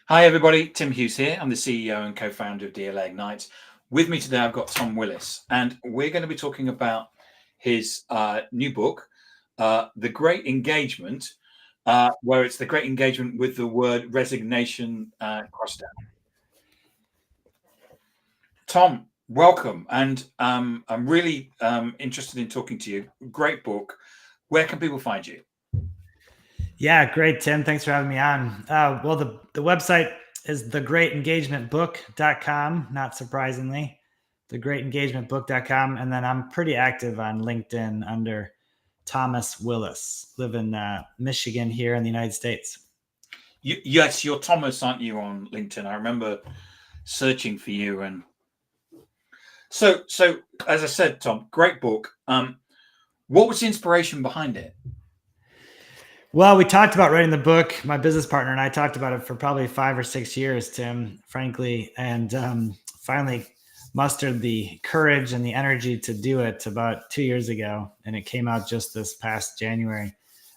Hi, everybody. Tim Hughes here. I'm the CEO and co-founder of DLA Ignite. With me today, I've got Tom Willis, and we're going to be talking about his new book, The Great Engagement, where it's the great engagement with the word resignation crossed out. Tom, welcome. And I'm really interested in talking to you. Great book. Where can people find you? Yeah, great, Tim. Thanks for having me on. Well, the website is thegreatengagementbook.com, not surprisingly, thegreatengagementbook.com. And then I'm pretty active on LinkedIn under Thomas Willis, live in Michigan here in the United States. Yes, you're Thomas, aren't you, on LinkedIn? I remember searching for you. And so as I said, Tom, great book. What was the inspiration behind it? Well, we talked about writing the book. My business partner and I talked about it for probably 5 or 6 years, Tim, frankly, and finally mustered the courage and the energy to do it about 2 years ago. And it came out just this past January.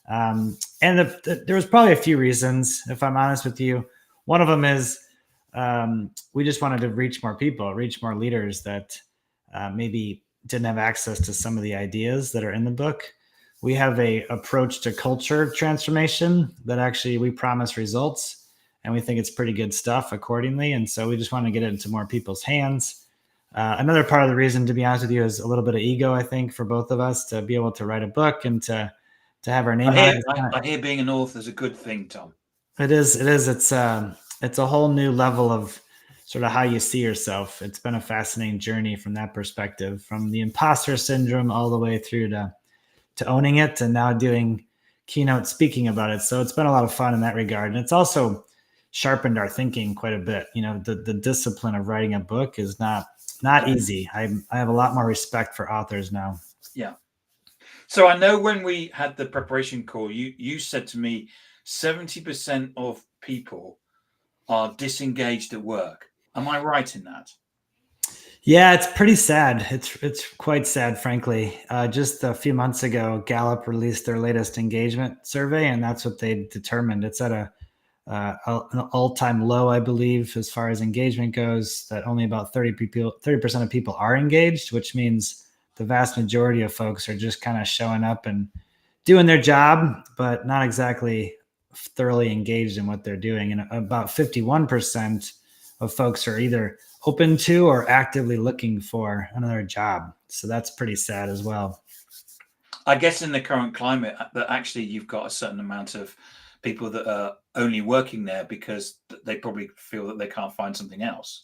And there was probably a few reasons, if I'm honest with you. One of them is we just wanted to reach more people, reach more leaders that maybe didn't have access to some of the ideas that are in the book. We have a approach to culture transformation that actually we promise results, and we think it's pretty good stuff accordingly. And so we just want to get it into more people's hands. Another part of the reason, to be honest with you, is a little bit of ego, I think, for both of us to be able to write a book and to have our name on it. I hear being an author is a good thing, Tom. It is. It's a whole new level of sort of how you see yourself. It's been a fascinating journey from that perspective, from the imposter syndrome all the way through to owning it and now doing keynote speaking about it. So it's been a lot of fun in that regard. And it's also sharpened our thinking quite a bit. You know, the discipline of writing a book is not easy. I have a lot more respect for authors now. Yeah. So I know when we had the preparation call, you said to me, 70% of people are disengaged at work. Am I right in that? Yeah, it's pretty sad. It's quite sad, frankly. Just a few months ago, Gallup released their latest engagement survey, and that's what they determined. It's at an all-time low, I believe, as far as engagement goes. That only about 30% of people are engaged, which means the vast majority of folks are just kind of showing up and doing their job, but not exactly thoroughly engaged in what they're doing. And about 51% of folks are either open to or actively looking for another job. So that's pretty sad as well. I guess in the current climate, that actually you've got a certain amount of people that are only working there because they probably feel that they can't find something else.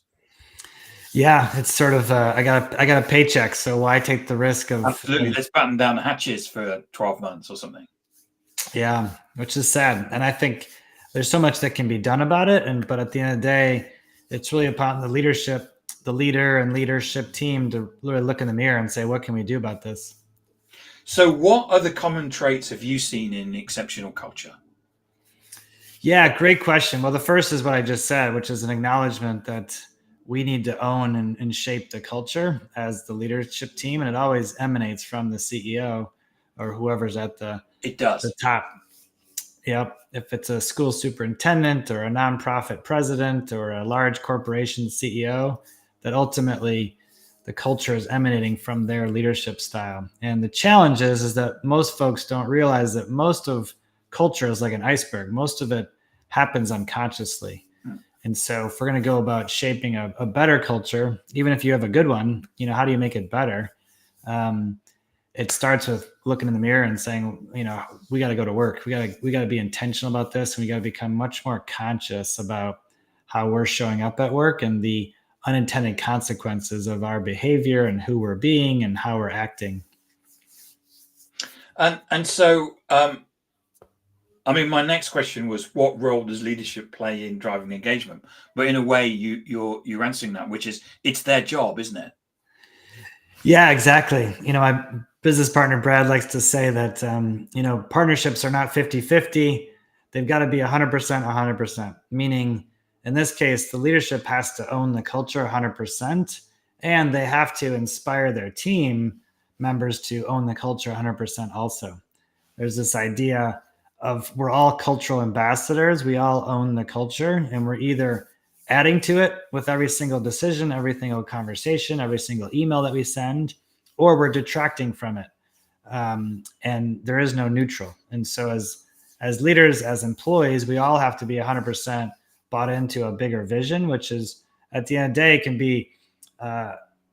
Yeah, it's sort of I got a paycheck, so why take the risk of Absolutely. Let's batten down the hatches for 12 months or something. Yeah, which is sad. And I think there's so much that can be done about it. But at the end of the day, it's really upon the leader and leadership team to really look in the mirror and say, what can we do about this? So what other common traits have you seen in exceptional culture? Yeah, great question. Well, the first is what I just said, which is an acknowledgement that we need to own and shape the culture as the leadership team. And it always emanates from the CEO or whoever's at the top. Yep. If it's a school superintendent or a nonprofit president or a large corporation CEO, that ultimately the culture is emanating from their leadership style. And the challenge is that most folks don't realize that most of culture is like an iceberg. Most of it happens unconsciously. And so if we're going to go about shaping a better culture, even if you have a good one, how do you make it better? It starts with looking in the mirror and saying, we got to go to work. We got to be intentional about this. And we got to become much more conscious about how we're showing up at work and the unintended consequences of our behavior and who we're being and how we're acting. And so, my next question was, what role does leadership play in driving engagement? But in a way, you're answering that, which is it's their job, isn't it? Yeah, exactly. My business partner, Brad, likes to say that, partnerships are not 50-50. They've got to be 100%, 100%, meaning in this case, the leadership has to own the culture 100%, and they have to inspire their team members to own the culture 100% also. There's this idea we're all cultural ambassadors. We all own the culture, and we're either adding to it with every single decision, every single conversation, every single email that we send, or we're detracting from it. And there is no neutral. And so as leaders, as employees, we all have to be 100% bought into a bigger vision, which is at the end of the day can be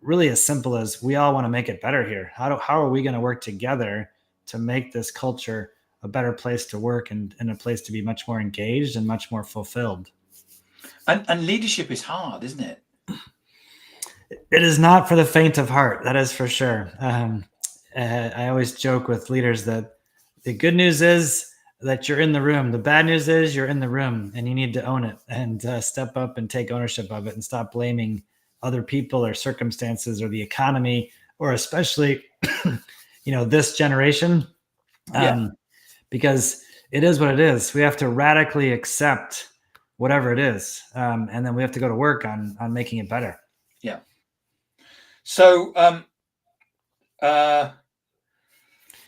really as simple as we all want to make it better here. How are we going to work together to make this culture a better place to work and a place to be much more engaged and much more fulfilled? And leadership is hard, isn't it? It is not for the faint of heart. That is for sure. I always joke with leaders that the good news is that you're in the room. The bad news is you're in the room and you need to own it and step up and take ownership of it and stop blaming other people or circumstances or the economy, or especially, this generation, because it is what it is. We have to radically accept whatever it is. And then we have to go to work on making it better. Yeah. So,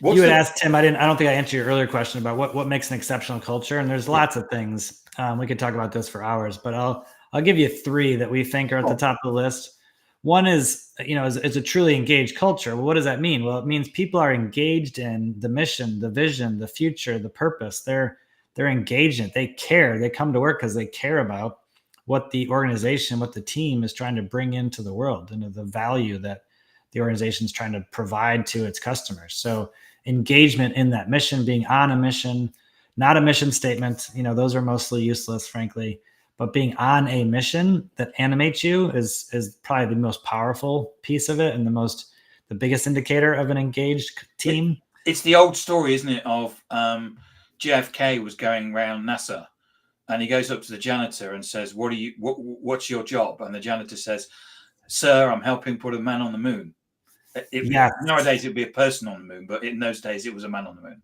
you had asked, Tim, I don't think I answered your earlier question about what makes an exceptional culture. And there's lots of things. We could talk about this for hours, but I'll give you 3 that we think are at the top of the list. One is, is a truly engaged culture. Well, what does that mean? Well, it means people are engaged in the mission, the vision, the future, the purpose. They're engaged in it. They care. They come to work because they care about what the organization, what the team is trying to bring into the world and the value that the organization is trying to provide to its customers. So engagement in that mission, being on a mission, not a mission statement, those are mostly useless, frankly, but being on a mission that animates you is probably the most powerful piece of it and the biggest indicator of an engaged team. It's the old story, isn't it, of JFK was going around NASA and he goes up to the janitor and says, what's your job? And the janitor says, sir, I'm helping put a man on the moon. Nowadays it'd be a person on the moon, but in those days it was a man on the moon.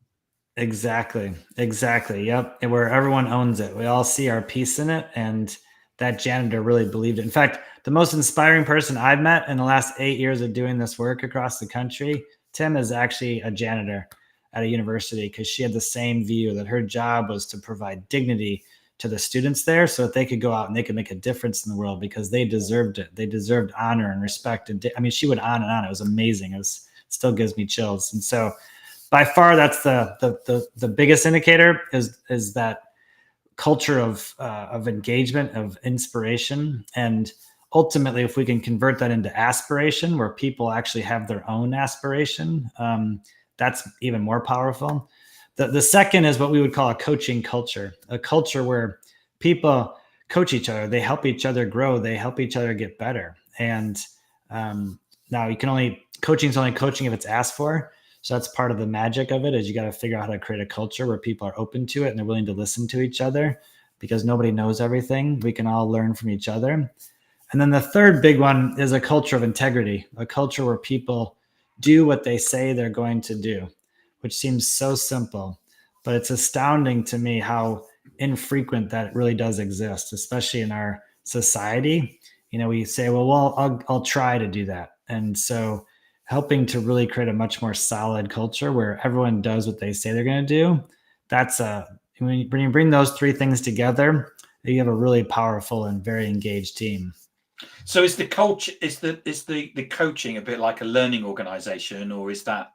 Exactly. Yep. And where everyone owns it. We all see our piece in it. And that janitor really believed it. In fact, the most inspiring person I've met in the last 8 years of doing this work across the country, Tim, is actually a janitor at a university, because she had the same view that her job was to provide dignity to the students there so that they could go out and they could make a difference in the world, because they deserved it. They deserved honor and respect. And she went on and on. It was amazing. It still gives me chills. And so by far, that's the biggest indicator is that culture of engagement, of inspiration. And ultimately, if we can convert that into aspiration, where people actually have their own aspiration, that's even more powerful. The second is what we would call a coaching culture, a culture where people coach each other. They help each other grow. They help each other get better. And now coaching is only coaching if it's asked for. So that's part of the magic of it, is you got to figure out how to create a culture where people are open to it and they're willing to listen to each other, because nobody knows everything. We can all learn from each other. And then the third big one is a culture of integrity, a culture where people do what they say they're going to do, which seems so simple, but it's astounding to me how infrequent that really does exist, especially in our society. We say, well, I'll try to do that. And so helping to really create a much more solid culture where everyone does what they say they're going to do. When you bring those 3 things together, you have a really powerful and very engaged team. So is the culture, is the coaching a bit like a learning organization, or is that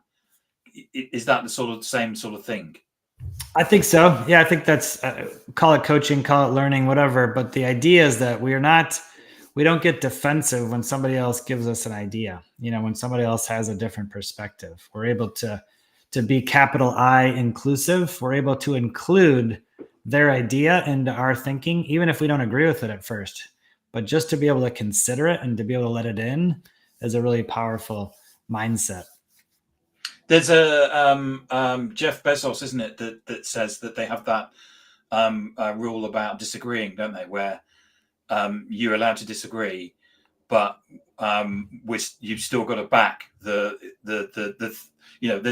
the same sort of thing? I think so. Yeah, I think that's call it coaching, call it learning, whatever. But the idea is that we don't get defensive when somebody else gives us an idea. When somebody else has a different perspective, we're able to be capital I inclusive. We're able to include their idea into our thinking, even if we don't agree with it at first. But just to be able to consider it and to be able to let it in is a really powerful mindset. There's a Jeff Bezos, isn't it, that says that they have that rule about disagreeing, don't they? Where you're allowed to disagree, but you've still got to back there's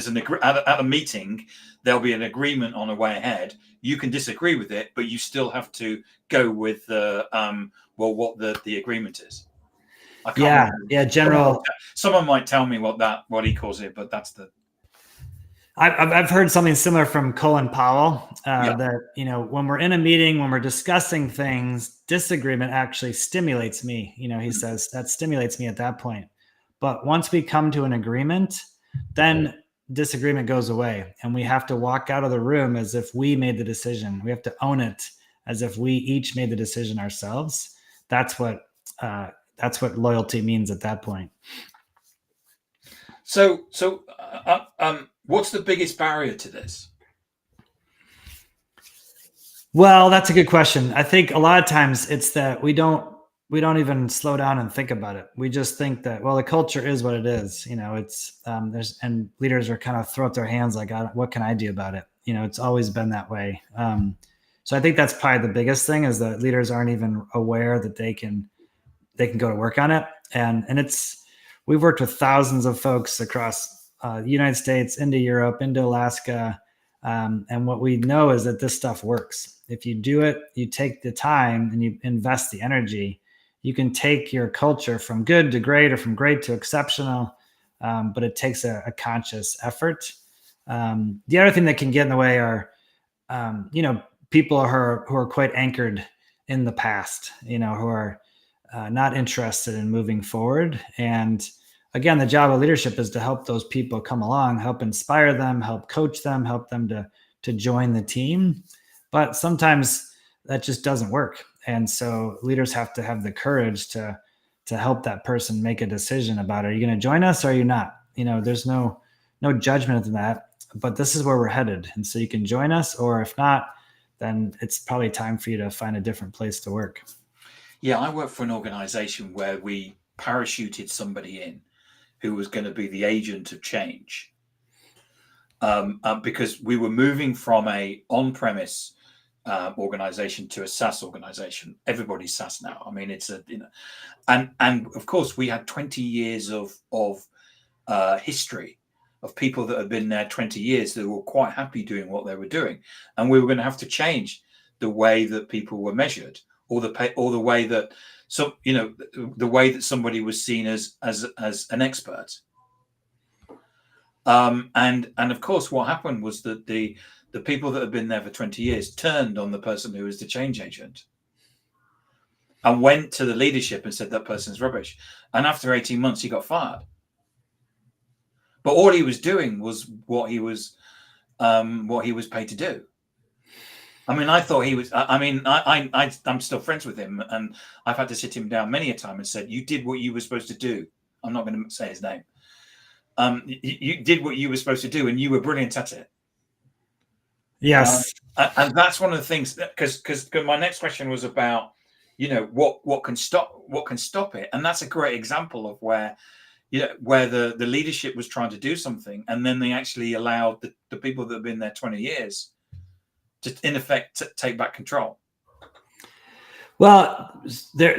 at a meeting, there'll be an agreement on a way ahead. You can disagree with it, but you still have to go with what the agreement is. I can't remember. General. Someone might tell me what he calls it, but that's the. I've heard something similar from Colin Powell, Yeah. that, when we're in a meeting, when we're discussing things, disagreement actually stimulates me. He says that stimulates me at that point. But once we come to an agreement, then disagreement goes away, and we have to walk out of the room as if we made the decision. We have to own it as if we each made the decision ourselves. That's what loyalty means at that point. So, what's the biggest barrier to this? Well, that's a good question. I think a lot of times it's that we don't even slow down and think about it. We just think that, well, the culture is what it is. It's and leaders are kind of throw up their hands like, what can I do about it? It's always been that way. So I think that's probably the biggest thing, is that leaders aren't even aware that they can go to work on it. And we've worked with thousands of folks across the United States, into Europe, into Alaska. And what we know is that this stuff works. If you do it, you take the time and you invest the energy, you can take your culture from good to great, or from great to exceptional. But it takes a conscious effort. The other thing that can get in the way are, people who are quite anchored in the past, who are not interested in moving forward. And again, the job of leadership is to help those people come along, help inspire them, help coach them, help them to join the team. But sometimes that just doesn't work. And so leaders have to have the courage to help that person make a decision about, are you going to join us or are you not? There's no judgment in that, but this is where we're headed. And so you can join us, or if not, then it's probably time for you to find a different place to work. Yeah, I work for an organization where we parachuted somebody in who was going to be the agent of change, because we were moving from a on-premise organization to a SaaS organization. Everybody's SaaS now. I mean, it's and of course we had 20 years of history of people that had been there 20 years that were quite happy doing what they were doing, and we were going to have to change the way that people were measured, or the way that the way that somebody was seen as an expert. And of course, what happened was that the people that had been there for 20 years turned on the person who was the change agent, and went to the leadership and said that person's rubbish. And after 18 months, he got fired. But all he was doing was what he was paid to do. I mean, I thought he was. I'm still friends with him, and I've had to sit him down many a time and said, "You did what you were supposed to do." I'm not going to say his name. You did what you were supposed to do, and you were brilliant at it. Yes, and that's one of the things, because my next question was about, what can stop it, and that's a great example of where the leadership was trying to do something, and then they actually allowed the people that have been there 20 years to, in effect, take back control. Well,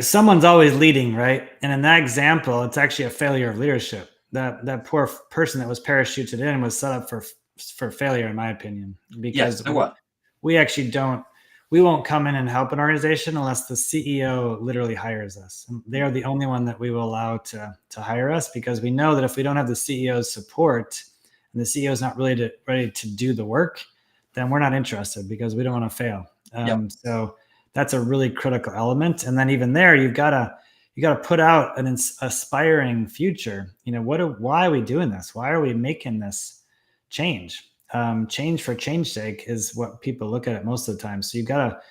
someone's always leading, right? And in that example, it's actually a failure of leadership. That poor person that was parachuted in was set up for failure, in my opinion, because we actually we won't come in and help an organization unless the CEO literally hires us. And they are the only one that we will allow to hire us, because we know that if we don't have the CEO's support, and the CEO is not really ready to do the work, then we're not interested, because we don't want to fail. So that's a really critical element. And then even there, you got to put out an aspiring future. Why are we doing this? Why are we making this change? Change for change sake is what people look at it most of the time. So you gotta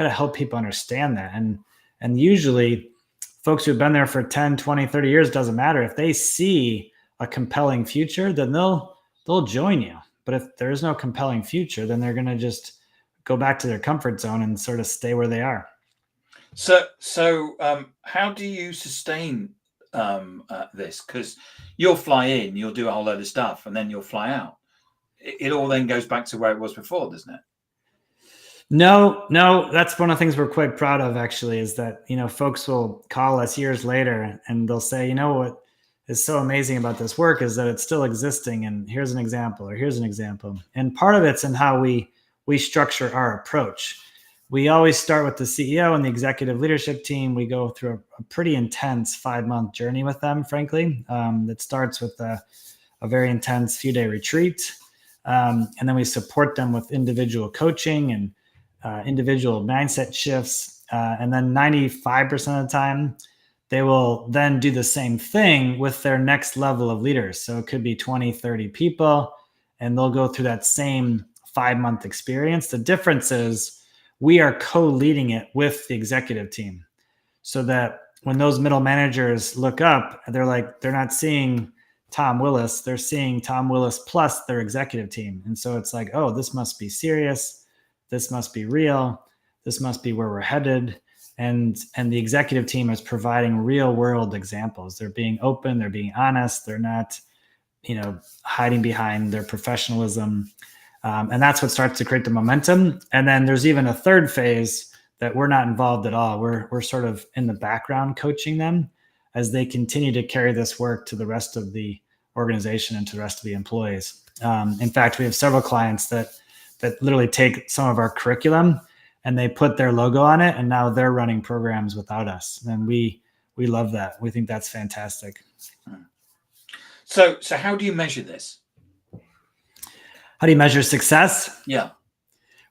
help people understand that. And usually folks who've been there for 10, 20, 30 years, doesn't matter. If they see a compelling future, then they'll join you. But if there is no compelling future, then they're going to just go back to their comfort zone and sort of stay where they are. So how do you sustain this? Because you'll fly in, you'll do a whole load of stuff, and then you'll fly out. It all then goes back to where it was before, doesn't it? No, that's one of the things we're quite proud of, actually, is that, folks will call us years later and they'll say, what is so amazing about this work is that it's still existing, and here's an example, or here's an example. And part of it's in how we structure our approach. We always start with the CEO and the executive leadership team. We go through a pretty intense 5-month journey with them, frankly, that starts with a very intense few-day retreat. And then we support them with individual coaching and individual mindset shifts. And then 95% of the time, they will then do the same thing with their next level of leaders. So it could be 20, 30 people, and they'll go through that same 5-month experience. The difference is we are co-leading it with the executive team, so that when those middle managers look up, they're not seeing Tom Willis, they're seeing Tom Willis plus their executive team. And so it's like, oh, this must be serious. This must be real. This must be where we're headed. And the executive team is providing real world examples. They're being open, they're being honest. They're not, hiding behind their professionalism. And that's what starts to create the momentum. And then there's even a third phase that we're not involved at all. We're sort of in the background coaching them as they continue to carry this work to the rest of the organization and to the rest of the employees. In fact, we have several clients that literally take some of our curriculum and they put their logo on it, and now they're running programs without us. And we love that. We think that's fantastic. So how do you measure this? How do you measure success? Yeah.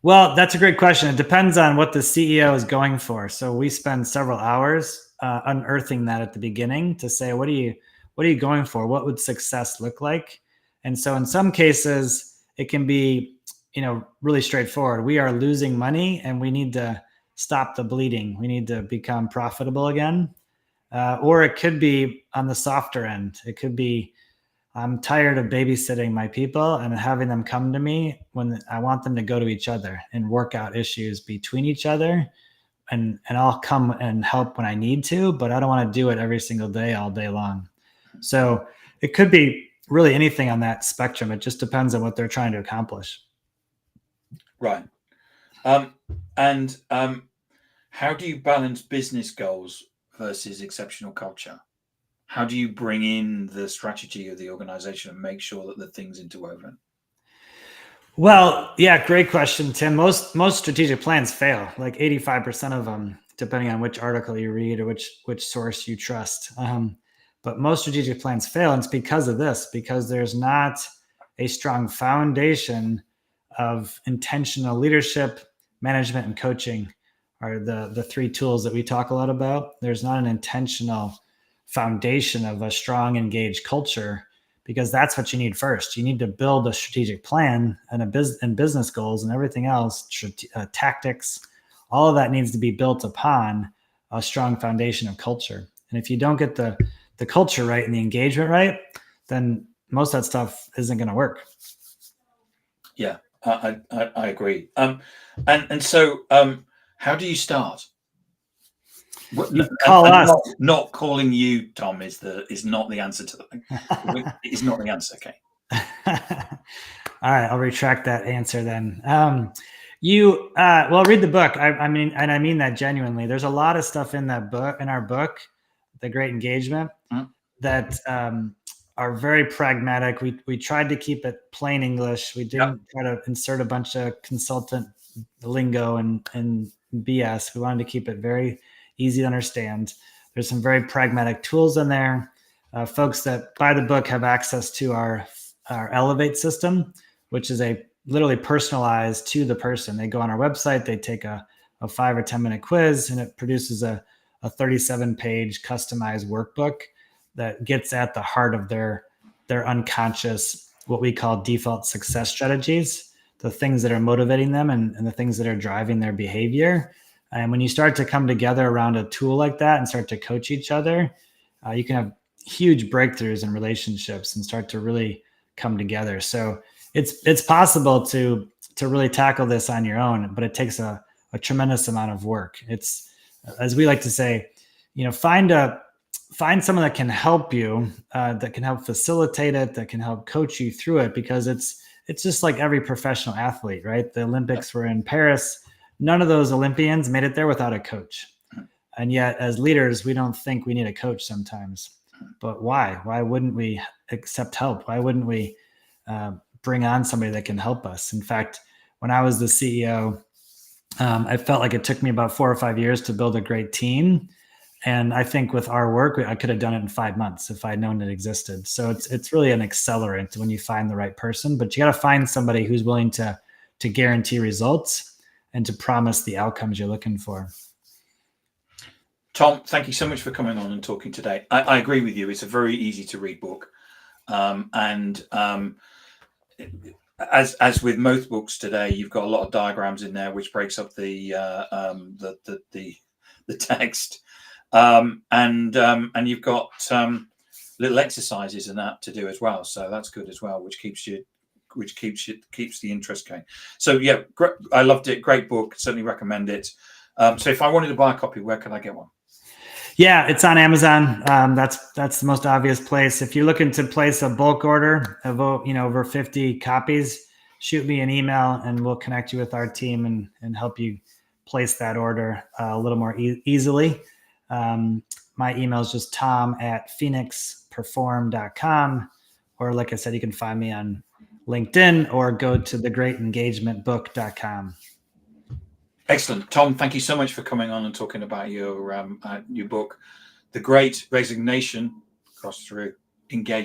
Well, that's a great question. It depends on what the CEO is going for. So we spend several hours unearthing that at the beginning to say, what are you going for? What would success look like? And so in some cases, it can be, really straightforward. We are losing money and we need to stop the bleeding. We need to become profitable again. Or it could be on the softer end. It could be, I'm tired of babysitting my people and having them come to me when I want them to go to each other and work out issues between each other. And I'll come and help when I need to, but I don't want to do it every single day, all day long. So it could be really anything on that spectrum. It just depends on what they're trying to accomplish. Right. And how do you balance business goals versus exceptional culture? How do you bring in the strategy of the organization and make sure that the thing's interwoven? Well, yeah, great question, Tim. Most strategic plans fail, like 85% of them, depending on which article you read or which source you trust. But most strategic plans fail, and it's because of this, because there's not a strong foundation of intentional leadership, management, and coaching are the three tools that we talk a lot about. There's not an intentional foundation of a strong, engaged culture, because that's what you need first. You need to build a strategic plan and business goals and everything else, tactics. All of that needs to be built upon a strong foundation of culture. And if you don't get the culture right and the engagement right, then most of that stuff isn't going to work. Yeah, I agree. And so how do you start? Call us. Not calling you, Tom, is not the answer to that. It is not the answer. Okay. All right, I'll retract that answer then. Read the book. I mean that genuinely. There's a lot of stuff in our book, The Great Engagement, that are very pragmatic. We tried to keep it plain English. We didn't try to insert a bunch of consultant lingo and BS. We wanted to keep it very easy to understand. There's some very pragmatic tools in there. Folks that buy the book have access to our Elevate system, which is literally personalized to the person. They go on our website, they take a 5 or 10 minute quiz, and it produces a 37-page customized workbook that gets at the heart of their unconscious, what we call default success strategies, the things that are motivating them and the things that are driving their behavior. And when you start to come together around a tool like that and start to coach each other, you can have huge breakthroughs in relationships and start to really come together. So it's possible to really tackle this on your own, but it takes a tremendous amount of work. It's, as we like to say, find someone that can help you, that can help facilitate it, that can help coach you through it, because it's just like every professional athlete, right? The Olympics were in Paris. None of those Olympians made it there without a coach. And yet as leaders, we don't think we need a coach sometimes. But why? Why wouldn't we accept help? Why wouldn't we bring on somebody that can help us? In fact, when I was the CEO, I felt like it took me about 4 or 5 years to build a great team. And I think with our work, I could have done it in 5 months if I'd known it existed. So it's really an accelerant when you find the right person, but you got to find somebody who's willing to guarantee results and to promise the outcomes you're looking for. Tom, thank you so much for coming on and talking today. I agree with you. It's a very easy to read book. As with most books today, you've got a lot of diagrams in there, which breaks up the text, and you've got little exercises and that to do as well. So that's good as well, which keeps the interest going. So yeah, I loved it. Great book. Certainly recommend it. So if I wanted to buy a copy, where can I get one? Yeah, it's on Amazon. That's the most obvious place. If you're looking to place a bulk order of over 50 copies, shoot me an email and we'll connect you with our team and help you place that order a little more easily. My email is just tom@phoenixperform.com, or like I said, you can find me on LinkedIn or go to thegreatengagementbook.com. Excellent. Tom, thank you so much for coming on and talking about your book, The Great Resignation, through engagement.